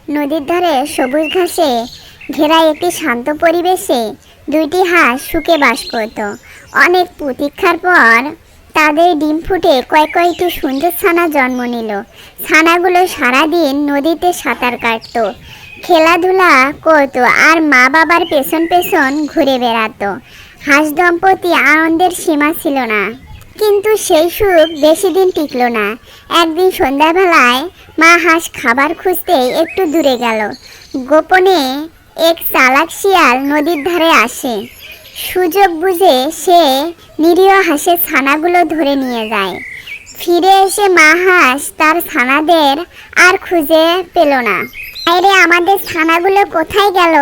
নদীর ধারে সবুজ ঘাসে ঘেরা একটি শান্ত পরিবেশে দুইটি হাঁস সুখে বাস করত। অনেক প্রতীক্ষার পর তাদের ডিম ফুটে কয়েকটি সুন্দর ছানা জন্ম নিল। ছানাগুলো সারাদিন নদীতে সাঁতার কাটত, খেলাধুলা করত আর মা বাবার পেছন পেছন ঘুরে বেড়াতো। হাঁস দম্পতি আনন্দের সীমা ছিল না, কিন্তু সেই সুখ বেশি দিন টিকল না। একদিন সন্ধ্যাবেলায় মা হাঁস খাবার খুঁজতে একটু দূরে গেল। গোপনে এক চালাক শিয়াল নদীর ধারে আসে। সুযোগ বুঝে সে নিরীহ হাঁসের ছানাগুলো ধরে নিয়ে যায়। ফিরে এসে মা হাঁস তার ছানাদের আর খুঁজে পেল না। আরে, আমাদের ছানাগুলো কোথায় গেল?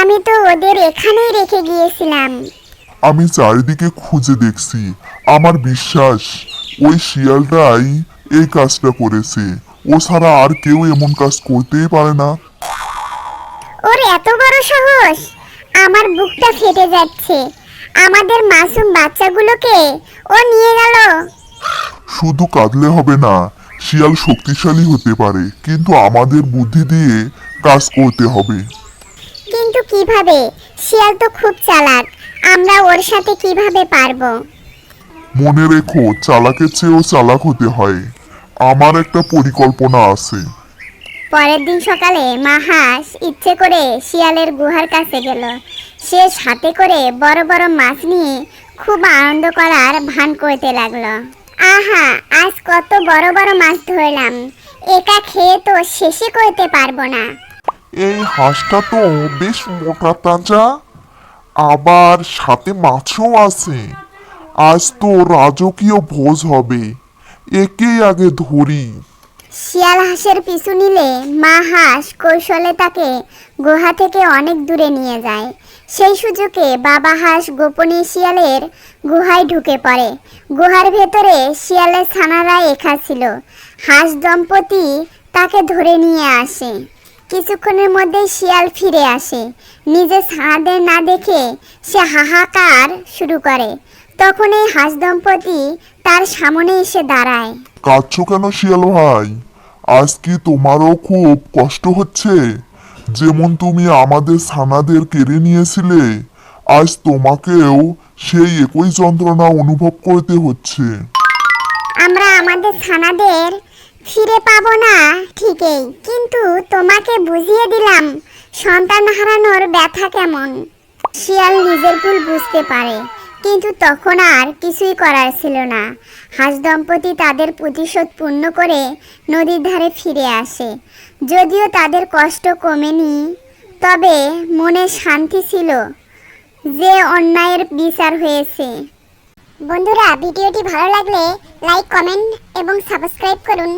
আমি তো ওদের এখানেই রেখে গিয়েছিলাম। আমি চারিদিকে খুঁজে দেখছি, আমার বিশ্বাস ওই শিয়ালটাই এই কাজটা করেছে। ও ছাড়া আর কেউ এমন কাজ করতেই পারে না। ওর এত বড় সাহস! আমার বুকটা ফেটে যাচ্ছে। আমাদের মাসুম বাচ্চাগুলোকে ও নিয়ে গেল। শুধু কাঁদলে হবে না, শিয়াল শক্তিশালী হতে পারে, কিন্তু আমাদের বুদ্ধি দিয়ে কাজ করতে হবে। কিন্তু কিভাবে? শিয়াল তো খুব চালাক, আমরা ওর সাথে কিভাবে পারবো? মনে রেখো, চালাকের চেয়েও চালাক হতে হয়। আমার একটা পরিকল্পনা আছে। পরের দিন সকালে মা হাঁস ইচ্ছে করে শিয়ালের গুহার কাছে গেল। সে সাথে করে বড় বড় মাছ নিয়ে খুব আনন্দ করার ভান করতে লাগলো। আহা, আজ কত বড় বড় মাছ ধরলাম, একা খেয়ে তো শেষই করতে পারবো না। এই হাঁসটা তো বেশ মোটা তাজা, আবার সাথে মাছও আছে। আজ তো রাজকীয় ভোজ হবে, একেই আগে ধরি। শিয়াল হাঁসের পিছু নিলে মা হাঁস কৌশলে তাকে গুহা থেকে অনেক দূরে নিয়ে যায়। সেই সুযোগে বাবা হাঁস গোপনে শিয়ালের গুহায় ঢুকে পড়ে। গুহার ভেতরে শিয়ালের ছানারা একা ছিল। হাঁস দম্পতি তাকে ধরে নিয়ে আসে। কিছুক্ষণের মধ্যেই শিয়াল ফিরে আসে। নিজের ছানাদের না দেখে সে হাহাকার শুরু করে। তখন এই হাঁস দম্পতি তার সামনে এসে দাঁড়ায়। কাঁদছো কেন শিয়াল ভাই? আজ কি তোমারও খুব কষ্ট হচ্ছে? যেমন তুমি আমাদের ছানাদের কেড়ে নিয়েছিলে, আজ তোমাকেও সেই একই যন্ত্রণা অনুভব করতে হচ্ছে। আমরা আমাদের ছানাদের ফিরে পাবো না ঠিকই, কিন্তু তোমাকে বুঝিয়ে দিলাম সন্তান হারানোর ব্যথা কেমন। শিয়াল নিজের ভুল বুঝতে পারে, কিন্তু তখন আর কিছুই করার ছিল না। হাঁস দম্পতি তাদের প্রতিশোধ পূর্ণ করে নদীর ধারে ফিরে আসে। যদিও তাদের কষ্ট কমেনি, তবে মনে শান্তি ছিল যে অন্যায়ের বিচার হয়েছে। বন্ধুরা, ভিডিওটি ভালো লাগলে লাইক, কমেন্ট এবং সাবস্ক্রাইব করুন।